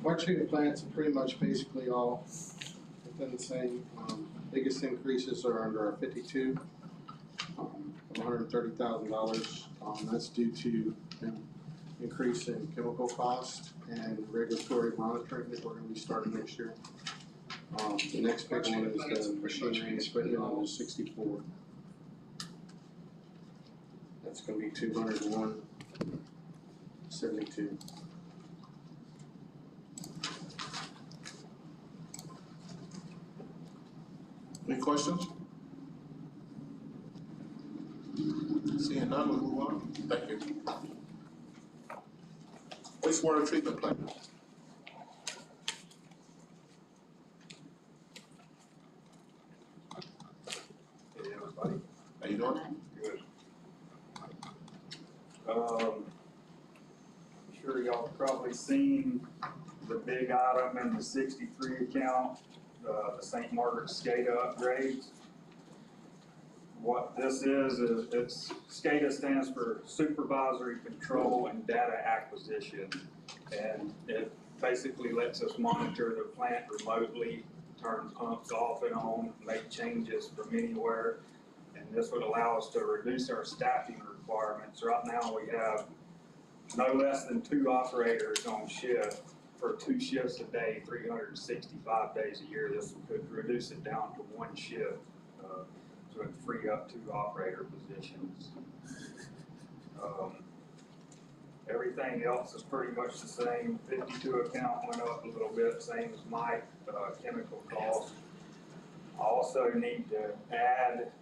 Our treatment plants are pretty much basically all within the same. Biggest increases are under our 52, $130,000. That's due to an increase in chemical cost and regulatory monitoring that we're going to be starting next year. The next big one is the machinery and equipment on the 64. That's going to be $201.72. Any questions? Seeing none, we'll move on. Thank you. Wastewater treatment plant. Hey everybody. How you doing? Good. I'm sure y'all have probably seen the big item in the 63 account, the St. Margaret's SCADA upgrades. What this is it's SCADA stands for Supervisory Control and Data Acquisition, and it basically lets us monitor the plant remotely, turn pumps off and on, make changes from anywhere, and this would allow us to reduce our staffing requirements. Right now we have no less than 2 operators on shift for 2 shifts a day, 365 days a year. This could reduce it down to 1 shift. So it'd free up 2 operator positions. Everything else is pretty much the same. 52 account went up a little bit, same as Mike, chemical costs. I also need to add,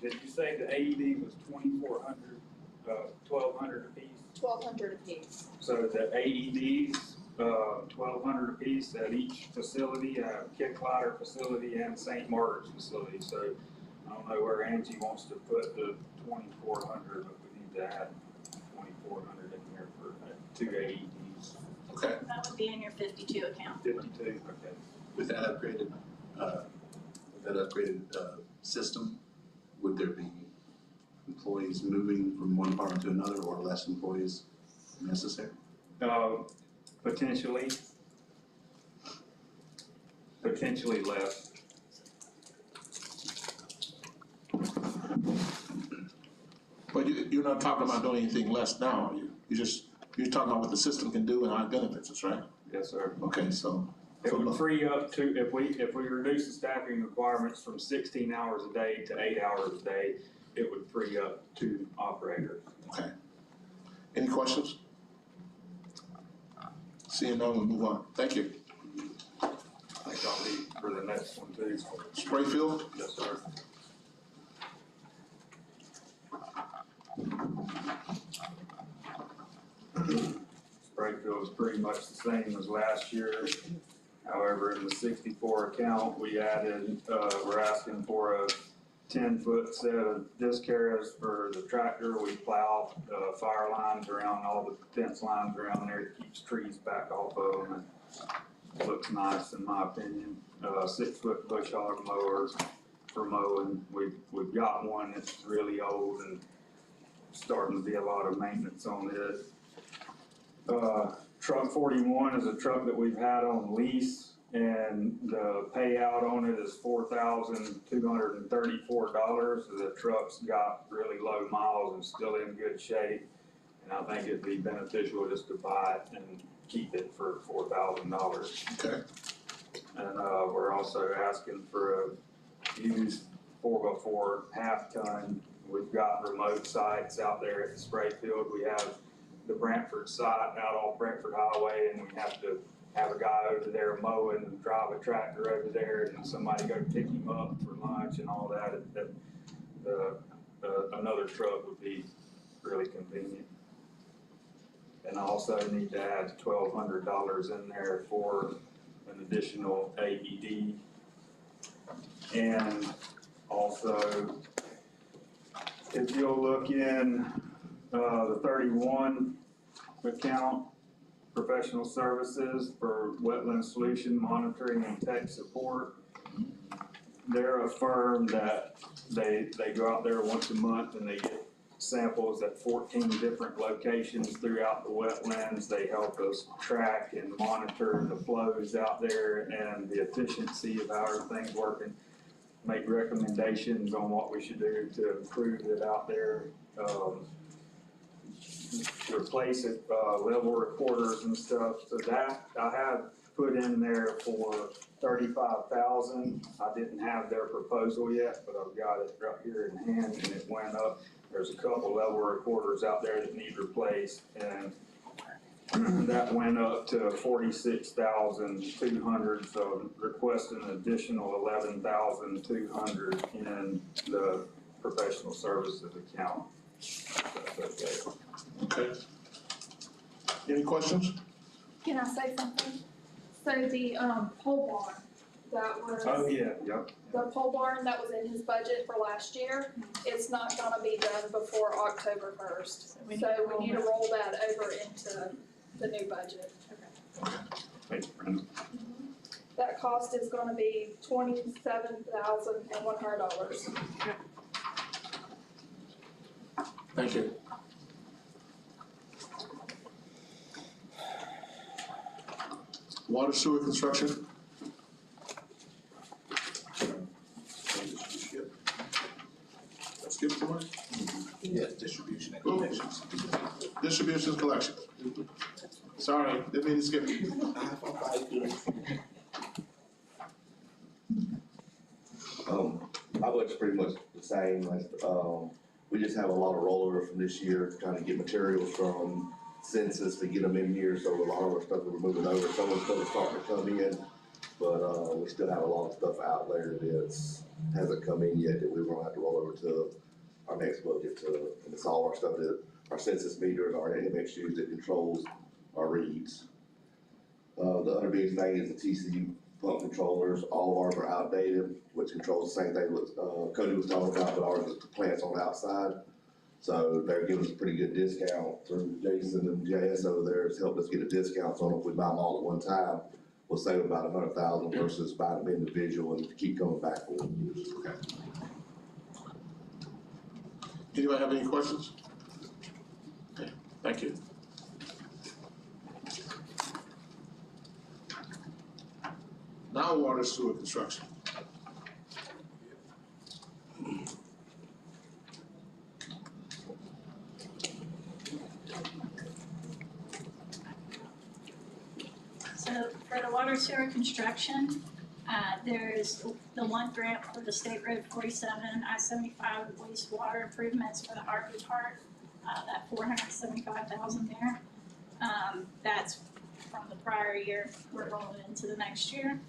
did you say the AED was 2,400, 1,200 apiece? 1,200 apiece. So the AEDs, 1,200 apiece at each facility, Kick Glider facility and St. Margaret's facility. So I don't know where Angie wants to put the 2,400, but we need to add 2,400 in here for 2 AEDs. Okay. That would be in your 52 account. 52, okay. With that upgraded system, would there be employees moving from one department to another, or less employees necessary? Potentially less. But you're not talking about doing anything less now, are you? You're talking about what the system can do and how it benefits us, right? Yes, sir. Okay, so. It would free up to, if we reduce the staffing requirements from 16 hours a day to 8 hours a day, it would free up 2 operators. Okay. Any questions? Seeing none, we'll move on. Thank you. I think I'll leave for the next one too. Sprayfield? Yes, sir. Sprayfield is pretty much the same as last year. However, in the 64 account, we added, we're asking for a 10-foot set of disc harrows for the tractor. We plow fire lines around, all the fence lines around there. It keeps trees back off of them and it looks nice in my opinion. 6-foot bush hog mowers for mowing. We've got one that's really old and starting to be a lot of maintenance on it. Truck 41 is a truck that we've had on lease, and the payout on it is $4,234. The truck's got really low miles and still in good shape, and I think it'd be beneficial just to buy it and keep it for $4,000. Okay. And we're also asking for a used 4x4 half-ton. We've got remote sites out there at the Sprayfield. We have the Brantford site out on Brantford Highway, and we have to have a guy over there mowing and drive a tractor over there, and somebody go pick him up for lunch and all that. Another truck would be really convenient. And I also need to add $1,200 in there for an additional AED. And also, if you'll look in the 31 account, professional services for wetland solution monitoring and tech support. They're a firm that they go out there once a month and they get samples at 14 different locations throughout the wetlands. They help us track and monitor the flows out there and the efficiency of how everything's working, make recommendations on what we should do to improve it out there. Replace it, level recorders and stuff, so that I have put in there for 35,000. I didn't have their proposal yet, but I've got it right here in hand and it went up. There's a couple level recorders out there that need replaced, and that went up to 46,200, so request an additional 11,200 in the professional services account. That's okay. Okay. Any questions? Can I say something? So the, pole barn, that was. Oh, yeah, yep. The pole barn that was in his budget for last year, it's not gonna be done before October 1st. So we need to roll that over into the new budget. Thanks, Brenda. That cost is gonna be $27,100. Thank you. Water sewer construction? Skip for it? Yes, distribution and Ooh. connections. Distribution collection. Sorry, didn't mean to skip you. My budget's pretty much the same, we just have a lot of rollover from this year, trying to get materials from census to get them in here, so a lot of our stuff that we're moving over, some of the stuff is starting to come in, but, we still have a lot of stuff out there that's, hasn't come in yet, that we're gonna have to roll over to our next budget to, and it's all our stuff that, our census meters, our MXUs that controls our reads. The other big thing is the TCU pump controllers, all of ours are outdated, which controls the same thing what Cody was talking about, but ours is the plants on the outside. So they're giving us a pretty good discount through Jason and JS over there has helped us get a discount on them. If we buy them all at one time, we'll save about 100,000 versus buying them individual and keep coming back for them. Okay. Anybody have any questions? Okay, thank you. Now water sewer construction. So for the water sewer construction, there's the one grant for the State Road 47, I-75 wastewater improvements for the Harvey part, that 475,000 there. That's from the prior year, we're rolling into the next year.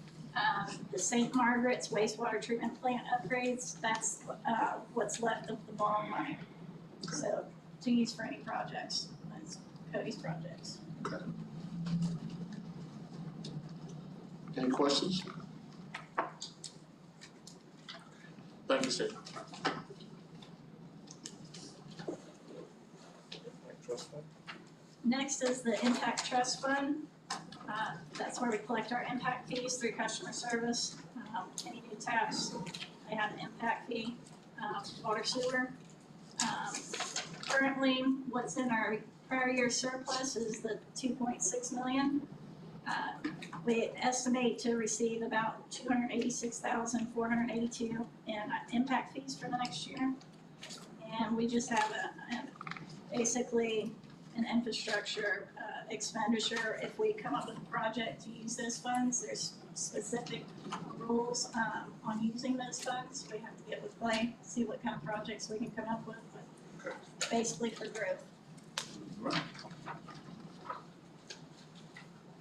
The St. Margaret's wastewater treatment plant upgrades, that's what's left of the bond money. So to use for any projects, that's Cody's projects. Okay. Any questions? Thank you, sir. Next is the Impact Trust Fund. That's where we collect our impact fees through customer service. Any new taps, they have an impact fee, water sewer. Currently, what's in our prior year surplus is the 2.6 million. We estimate to receive about 286,482 in impact fees for the next year. And we just have basically an infrastructure expenditure. If we come up with a project to use those funds, there's specific rules on using those funds. We have to get with Clay, see what kind of projects we can come up with, but basically for growth. Right.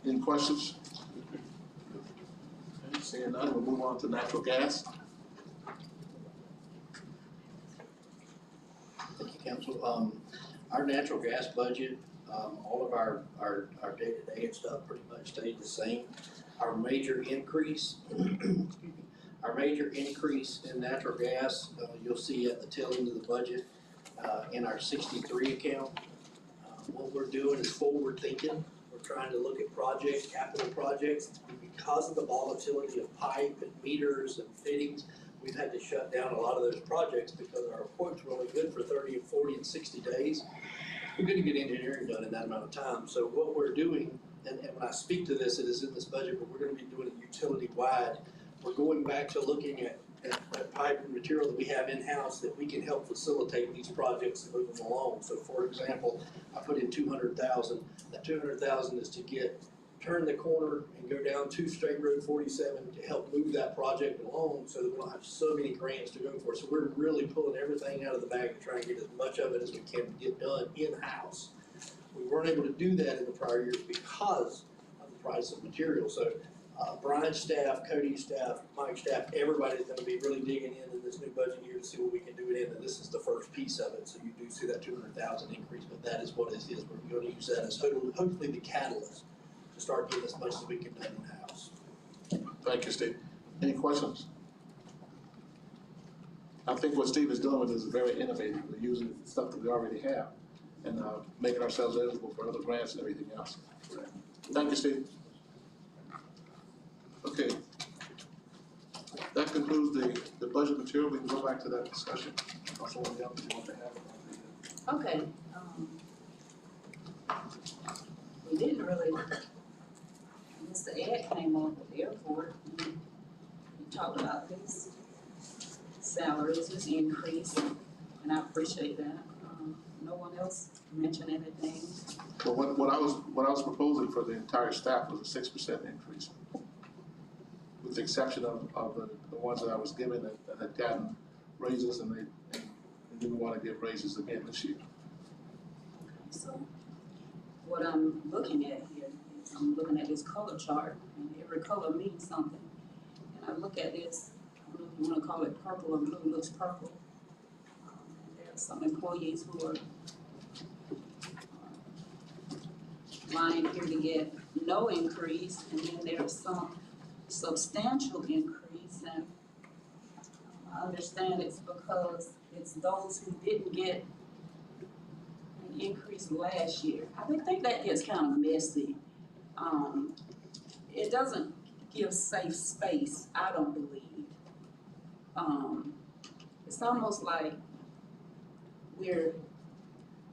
Any questions? Okay, seeing none, we'll move on to natural gas. Thank you, Council. Our natural gas budget, all of our day-to-day and stuff pretty much stayed the same. Our major increase, in natural gas, you'll see at the tail end of the budget, in our 63 account. What we're doing is forward thinking. We're trying to look at capital projects. Because of the volatility of pipe and meters and fittings, we've had to shut down a lot of those projects because our quotes were only good for 30 and 40 and 60 days. We couldn't get engineering done in that amount of time. So what we're doing, and when I speak to this, it is in this budget, but we're gonna be doing it utility-wide. We're going back to looking at pipe and material that we have in-house that we can help facilitate these projects and move them along. So for example, I put in 200,000. That 200,000 is to turn the corner and go down to State Road 47 to help move that project along so that we don't have so many grants to go for. So we're really pulling everything out of the bag to try and get as much of it as we can get done in-house. We weren't able to do that in the prior years because of the price of material. So Brian's staff, Cody's staff, Mike's staff, everybody's gonna be really digging in this new budget year to see what we can do it in, and this is the first piece of it, so you do see that 200,000 increase, but that is what it is. We're gonna use that as hopefully the catalyst to start getting as much as we can done in-house. Thank you, Steve. Any questions? I think what Steve is doing with this is very innovative. We're using stuff that we already have and making ourselves eligible for other grants and everything else. Thank you, Steve. Okay. That concludes the budget material. We can go back to that discussion. Also, what else you want to have? Okay, we didn't really, Mr. Ed came on at the airport, and he talked about his salaries, his increase, and I appreciate that. No one else mentioned anything. Well, what I was proposing for the entire staff was a 6% increase, with the exception of the ones that I was given that had gotten raises and they didn't want to give raises again this year. So, what I'm looking at here is I'm looking at this color chart, and every color means something. And I look at this, I don't know if you want to call it purple or blue, looks purple. There are some employees who are lying here to get no increase, and then there's some substantial increase, and I understand it's because it's those who didn't get an increase last year. I think that gets kind of messy. It doesn't give safe space, I don't believe. It's almost like we're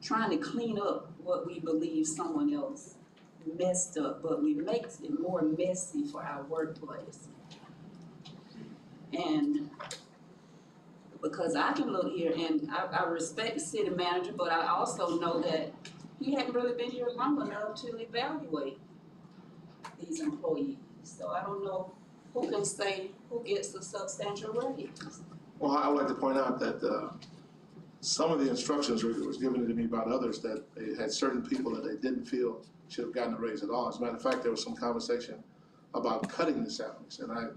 trying to clean up what we believe someone else messed up, but we make it more messy for our workplace. And because I can look here and I respect the city manager, but I also know that he hadn't really been here long enough to evaluate these employees. So I don't know who can say who gets a substantial raise. Well, I would like to point out that some of the instructions was given to me about others that they had certain people that they didn't feel should have gotten a raise at all. As a matter of fact, there was some conversation about cutting the salaries, and I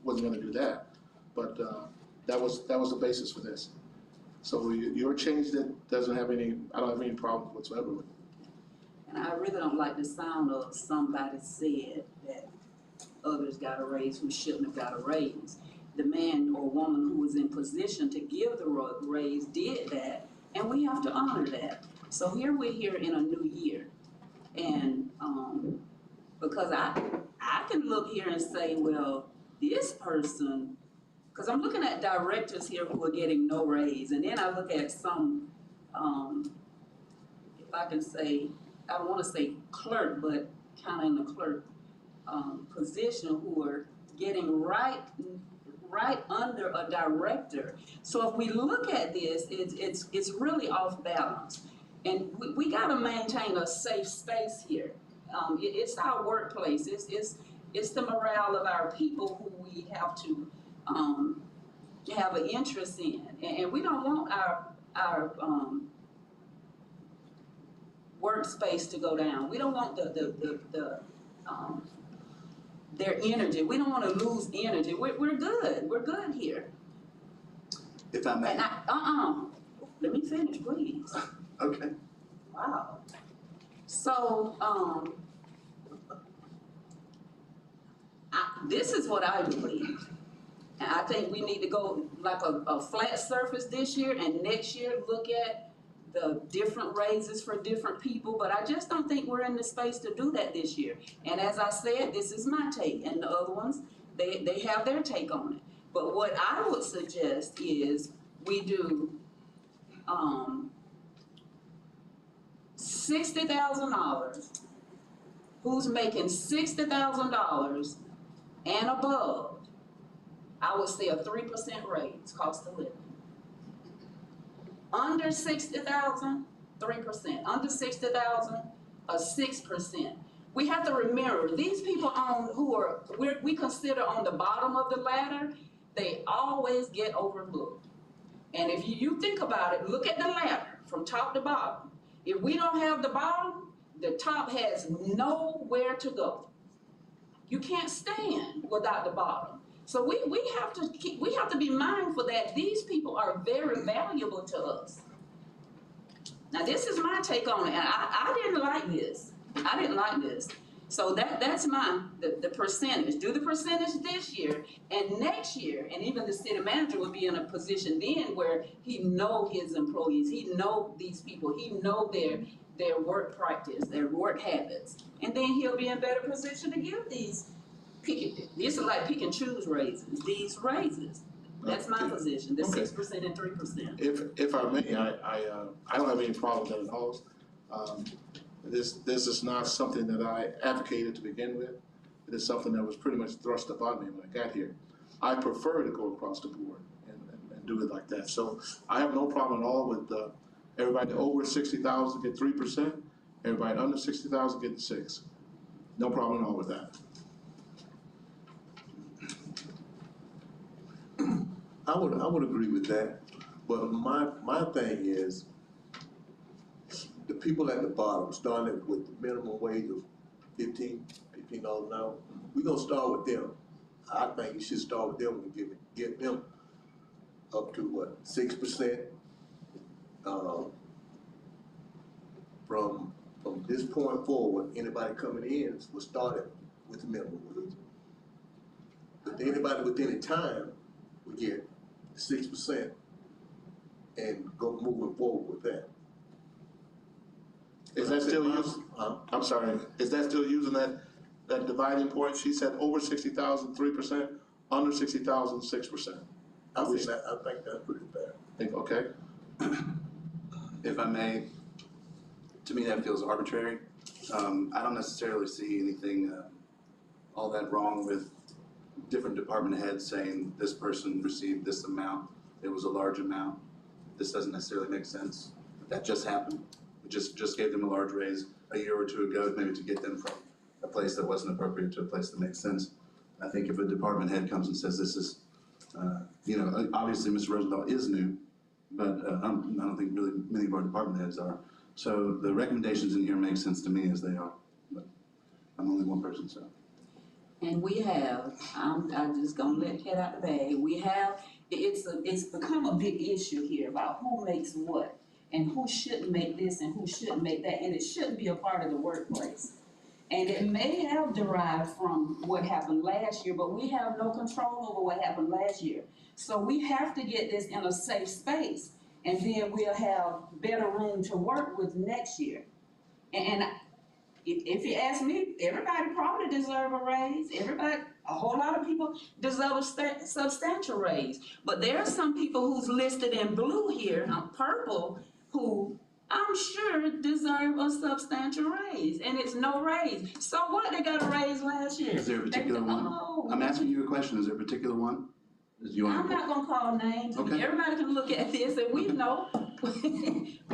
wasn't going to do that. But that was the basis for this. So your change that doesn't have any, I don't have any problems whatsoever with it. And I really don't like the sound of somebody said that others got a raise who shouldn't have got a raise. The man or woman who was in position to give the raise did that, and we have to honor that. So here we're here in a new year, and because I can look here and say, well, this person, because I'm looking at directors here who are getting no raise, and then I look at some, if I can say, I don't want to say clerk, but kind of in the clerk position, who are getting right under a director. So if we look at this, it's really off balance. And we gotta maintain a safe space here. It's our workplace, it's the morale of our people who we have to have an interest in. And we don't want our workspace to go down. We don't want their energy. We don't want to lose energy. We're good. We're good here. If I may. And let me finish, please. Okay. Wow. So, this is what I believe. And I think we need to go like a flat surface this year, and next year look at the different raises for different people, but I just don't think we're in the space to do that this year. And as I said, this is my take, and the other ones, they have their take on it. But what I would suggest is we do, $60,000. Who's making $60,000 and above, I would say a 3% raise, cost of living. Under 60,000, 3%. Under 60,000, a 6%. We have to remember, these people we consider on the bottom of the ladder, they always get overlooked. And if you think about it, look at the ladder from top to bottom. If we don't have the bottom, the top has nowhere to go. You can't stand without the bottom. So we have to be mindful that these people are very valuable to us. Now this is my take on it, and I didn't like this. I didn't like this. So that's the percentage. Do the percentage this year, and next year, and even the city manager will be in a position then where he know his employees, he know these people, he know their work practice, their work habits, and then he'll be in better position to give these are like pick and choose raises, these raises. That's my position, the 6% and 3%. If I may, I don't have any problem with that at all. This is not something that I advocated to begin with. It is something that was pretty much thrust upon me when I got here. I prefer to go across the board and do it like that. So I have no problem at all with everybody over 60,000 get 3%, everybody under 60,000 get 6%. No problem at all with that. I would agree with that, but my thing is, the people at the bottom, starting with the minimum wage of $15 an hour, we're gonna start with them. I think you should start with them and get them up to what, 6%? From this point forward, anybody coming in will start with the minimum wage. But anybody with any time will get 6% and go moving forward with that. Is that still using? I'm sorry. Is that still using that dividing point? She said over 60,000, 3%, under 60,000, 6%. I think that's pretty fair. Okay. If I may, to me that feels arbitrary. I don't necessarily see anything all that wrong with different department heads saying this person received this amount, it was a large amount. This doesn't necessarily make sense. That just happened. We just gave them a large raise a year or two ago, maybe to get them from a place that wasn't appropriate to a place that makes sense. I think if a department head comes and says this is, obviously Mr. Rosenthal is new, but I don't think really many of our department heads are. So the recommendations in here make sense to me as they are, but I'm only one person, so. And we have, I'm just gonna let the cat out the bag, it's become a big issue here about who makes what, and who shouldn't make this and who shouldn't make that, and it shouldn't be a part of the workplace. And it may have derived from what happened last year, but we have no control over what happened last year. So we have to get this in a safe space, and then we'll have better room to work with next year. And if you ask me, everybody probably deserve a raise. A whole lot of people deserve a substantial raise. But there are some people who's listed in blue here, purple, who I'm sure deserve a substantial raise, and it's no raise. So what, they got a raise last year? Is there a particular one? Oh. I'm asking you a question, is there a particular one? I'm not gonna call names. Okay. Everybody can look at this and we know.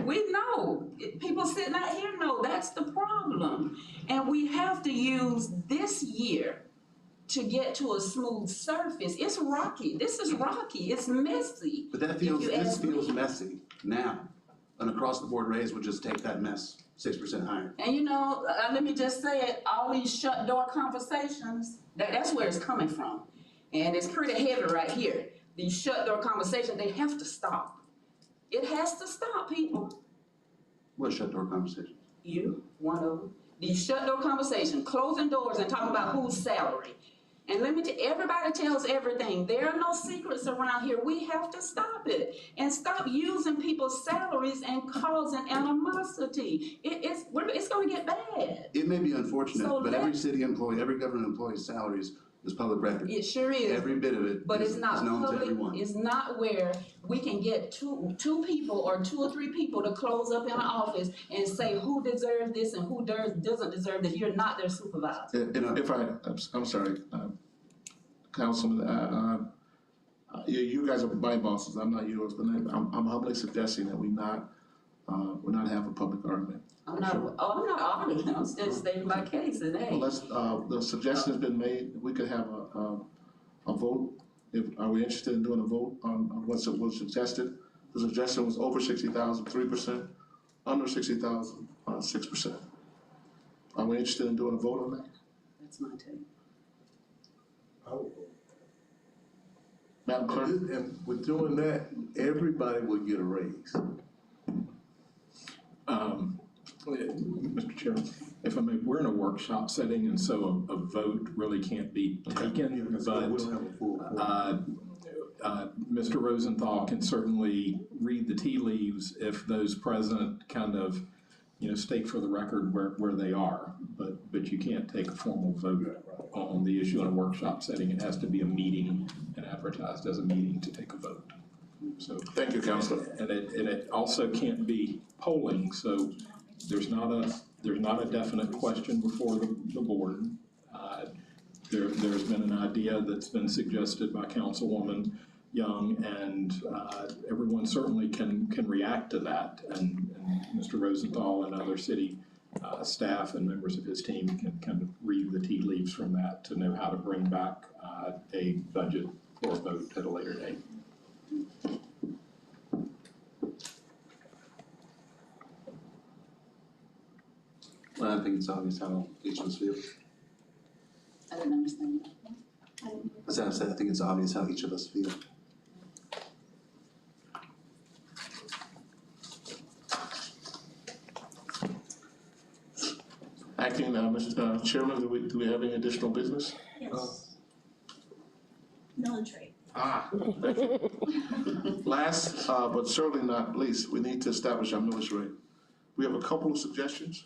We know. People sitting out here know that's the problem. And we have to use this year to get to a smooth surface. It's rocky. This is rocky. It's messy. But this feels messy now. An across the board raise would just take that mess 6% higher. And let me just say it, all these shut door conversations, that's where it's coming from. And it's pretty heavy right here. These shut door conversations, they have to stop. It has to stop, people. What shut door conversation? You, one of them. These shut door conversations, closing doors and talking about whose salary. And let me tell you, everybody tells everything. There are no secrets around here. We have to stop it and stop using people's salaries and causing animosity. It's going to get bad. It may be unfortunate, but every city employee, every government employee's salaries It's public record. It sure is. Every bit of it But is it's is not known to public, everyone. it's not where we can get two people or 2 or 3 people to close up in an office and say who deserves this and who doesn't deserve this. You're not their supervisor. I'm sorry, Councilman, you guys are my bosses, I'm not yours, but I'm humbly suggesting that we not have a public argument. I'm not arguing, I'm still stating my case and hey. Well, the suggestion's been made, we could have a vote. Are we interested in doing a vote on what was suggested? The suggestion was over 60,000, 3%, under 60,000, 6%. Are we interested in doing a vote on that? That's my take. Madam Clerk? And with doing that, everybody will get a raise. Mr. Chairman, if I may, we're in a workshop setting, and so a vote really can't be taken, but We don't have a full quorum. Mr. Rosenthal can certainly read the tea leaves if those present kind of, state for the record where they are, but you can't take a formal vote on the issue in a workshop setting. It has to be a meeting and advertised as a meeting to take a vote. So. Thank you, Councilor. And it also can't be polling, so there's not a definite question before the board. There's been an idea that's been suggested by Councilwoman Young, and everyone certainly can react to that. And Mr. Rosenthal and other city staff and members of his team can kind of read the tea leaves from that to know how to bring back a budget for a vote at a later date. Well, I think it's obvious how each of us feel. I didn't understand. As I said, I think it's obvious how each of us feel. Acting, Mr. Chairman, do we have any additional business? Yes. Millage rate. Thank you. Last, but certainly not least, we need to establish our millage rate. We have a couple of suggestions.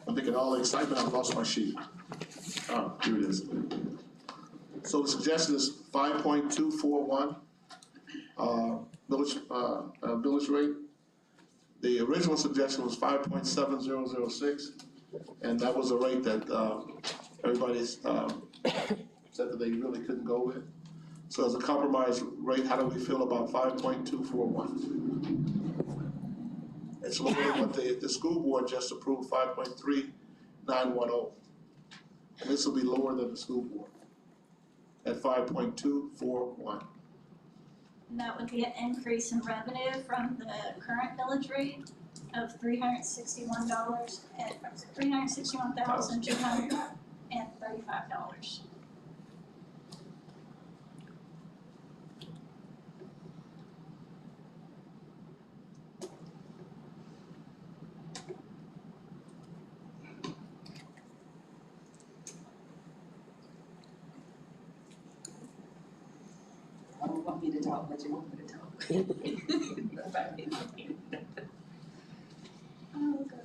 I'm thinking all the excitement, I've lost my sheet. Here it is. So the suggestion is 5.241 millage rate. The original suggestion was 5.7006, and that was a rate that everybody's said that they really couldn't go with. So as a compromise rate, how do we feel about 5.241? It's lower than what the school board just approved, 5.3910. And this will be lower than the school board at 5.241. And that would be an increase in revenue from the current millage rate of $361,235. I don't want me to talk, but you want me to talk. Oh, gosh.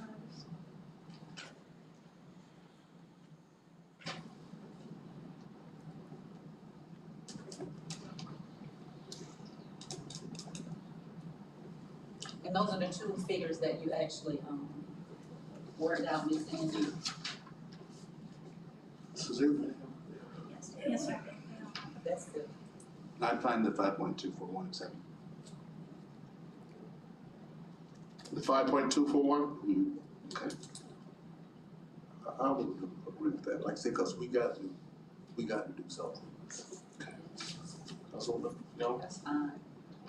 And those are the two figures that you actually, worked out, Ms. Angie. Susan? Yes, sir. That's good. I'd find the 5.241 acceptable. The 5.241? Okay. I would agree with that, like I said, because we got to do something. Councilwoman, no? That's fine.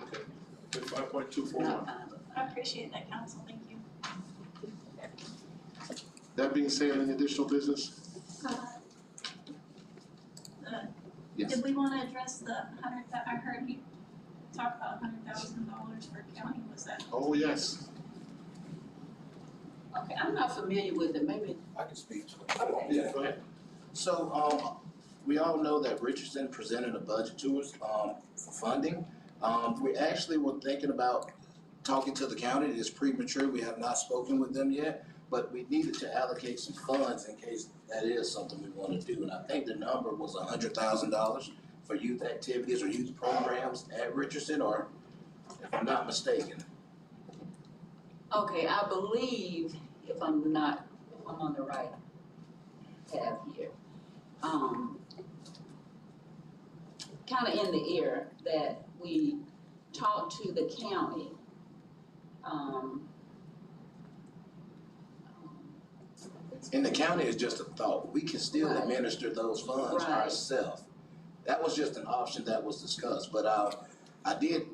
Okay. 5.241. I appreciate that, counsel, thank you. That being said, any additional business? Yes. Did we wanna address the I heard you talk about $100,000 for county, was that? Oh, yes. Okay, I'm not familiar with it, maybe. I can speak to it. Yeah, go ahead. So, we all know that Richardson presented a budget to us, for funding. We actually were thinking about talking to the county. It is premature, we have not spoken with them yet. but we needed to allocate some funds in case that is something we wanna do. And I think the number was $100,000 for youth activities or youth programs at Richardson, or if I'm not mistaken. Okay, I believe, if I'm on the right tab here, kinda in the air that we talked to the county, And the county is just a thought. We can still Right. administer those funds Right. ourselves. That was just an option that was discussed, but the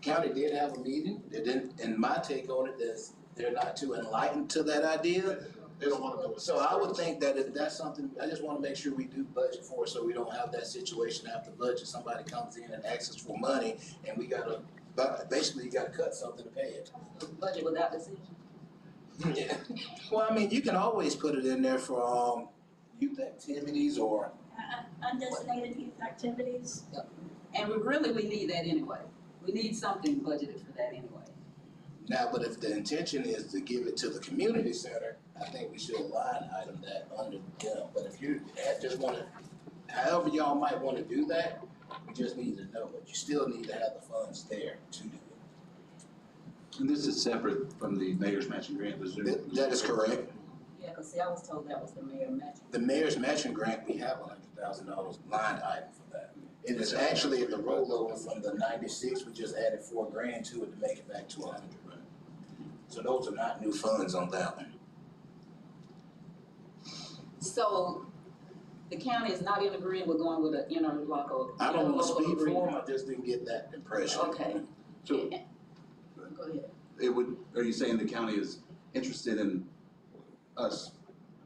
county did have a meeting. They didn't, and my take on it is they're not too enlightened to that idea. They don't wanna do it. So I would think that if that's something, I just wanna make sure we do budget for it, so we don't have that situation after budget, somebody comes in and asks us for money, and we gotta, basically you gotta cut something to pay it. budget without decision. Yeah. Well, I mean, you can always put it in there for, youth activities or, Undesignated youth activities. And we need that anyway. We need something budgeted for that anyway. now, but if the intention is to give it to the community center, I think we should line item that under them. But if you just wanna, however y'all might wanna do that, we just need to know, but you still need to have the funds there to do it. And this is separate from the mayor's matching grant, That is correct. Yeah, 'cause see, I was told that was the mayor matching. The mayor's matching grant, we have $100,000 line item for that. It is actually the rollover from the 96, we just added $4,000 to it to make it back to 100. So those are not new funds on that one. So the county is not in agreement with going with an interlocal. I don't wanna speak for agreement. them, I just didn't get that impression. Okay. So Go ahead. are you saying the county is interested in us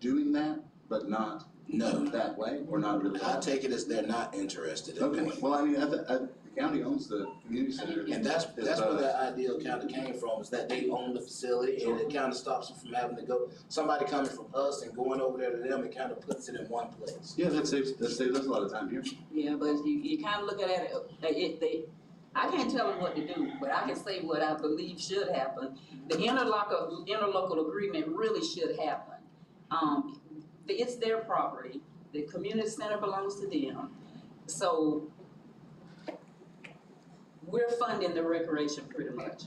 doing that, but not No, that way, or not really? I take it as they're not interested in doing Okay, it. well, I mean, the county owns the community center. And that's where that idea kinda came from, is that they own the facility and it kinda stops them from having to go, somebody coming from us and going over there to them, it kinda puts it in one place. Yeah, that saves us a lot of time here. Yeah, but you kind of look at it, I can't tell them what to do, but I can say what I believe should happen. The interlocal agreement really should happen. It's their property, the community center belongs to them, so we're funding the recreation pretty much.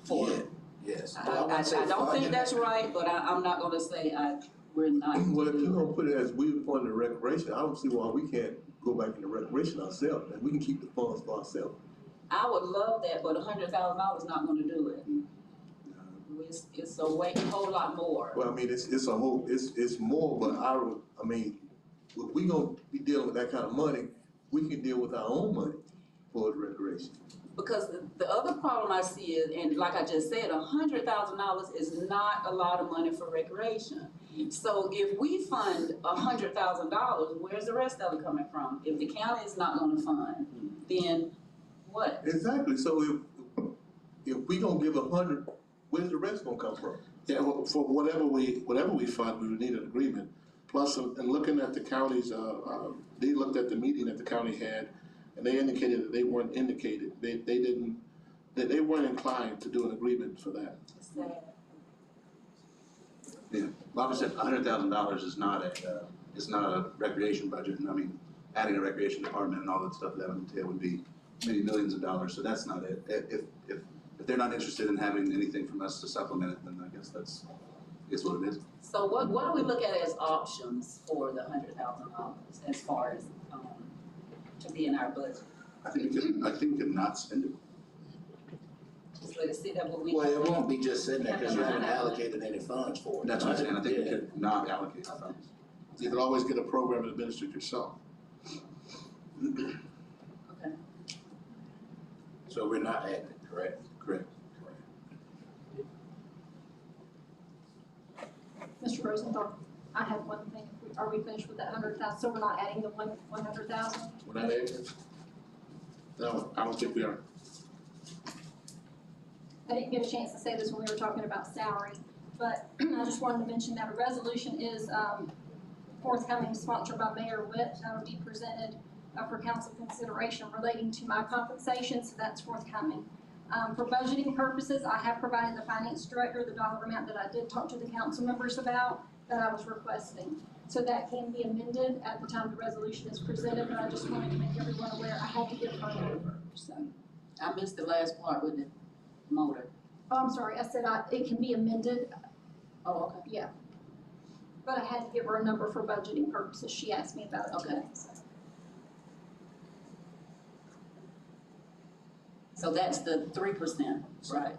For Yeah, yes. I But wouldn't say don't think funding that's it. right, but I'm not gonna say we're not. Well, if you're gonna put it as we fund the recreation, I don't see why we can't go back into recreation ourselves, and we can keep the funds for ourselves. I would love that, but $100,000 not gonna do it. It's a whole lot more. Well, I mean, it's a whole, it's more, but I mean, if we gonna be dealing with that kind of money, we can deal with our own money for the recreation. Because the other problem I see is, and like I just said, $100,000 is not a lot of money for recreation. So if we fund $100,000, where's the rest of it coming from? If the county is not gonna fund, then what? Exactly, so if we gonna give 100, where's the rest gonna come from? Yeah, well, for whatever we fund, we would need an agreement. Plus, in looking at the counties, they looked at the meeting that the county had, and they indicated that they weren't they weren't inclined to do an agreement for that. It's sad. Yeah, Bobby said $100,000 is not a recreation budget, and I mean, adding a recreation department and all that stuff that would entail would be many millions of dollars, so that's not it. If they're not interested in having anything from us to supplement it, then I guess that's what it is. So what do we look at as options for the $100,000 as far as, to be in our budget? I think we could not spend it. Just let it sit there, but we. Well, it won't be just sitting there because you haven't allocated any funds for it. That's what I'm saying, I think we Yeah. could not allocate the funds. You could always get a program administered yourself. Okay. So we're not adding it, correct? Correct. Mr. Rosenthal, I have one thing. Are we finished with that 100,000? So we're not adding the 100,000? We're not adding it? No, I don't think we are. I didn't get a chance to say this when we were talking about salary, but I just wanted to mention that a resolution is forthcoming, sponsored by Mayor Witt. That'll be presented for council consideration relating to my compensation, so that's forthcoming. For budgeting purposes, I have provided the finance director the dollar amount that I did talk to the council members about that I was requesting. So that can be amended at the time the resolution is presented, but I just wanted to make everyone aware I had to give her a number, so. I missed the last part with the motor. Oh, I'm sorry, I said it can be amended, Oh, okay. yeah. But I had to give her a number for budgeting purposes, she asked me about it today, so. So that's the 3%, right?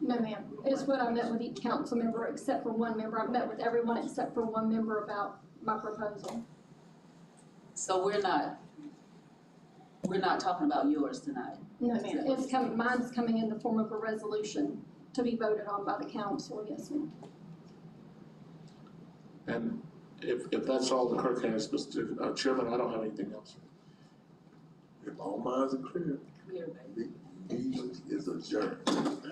No, ma'am, it's what I met with each council member except for one member, I've met with everyone except for one member about my proposal. So we're not talking about yours tonight? No, ma'am, it's coming, mine's coming in the form of a resolution to be voted on by the council, yes, ma'am. And if that's all the clerk has, Mr. Chairman, I don't have anything else. If all minds are clear, Clear, baby. the meeting is adjourned.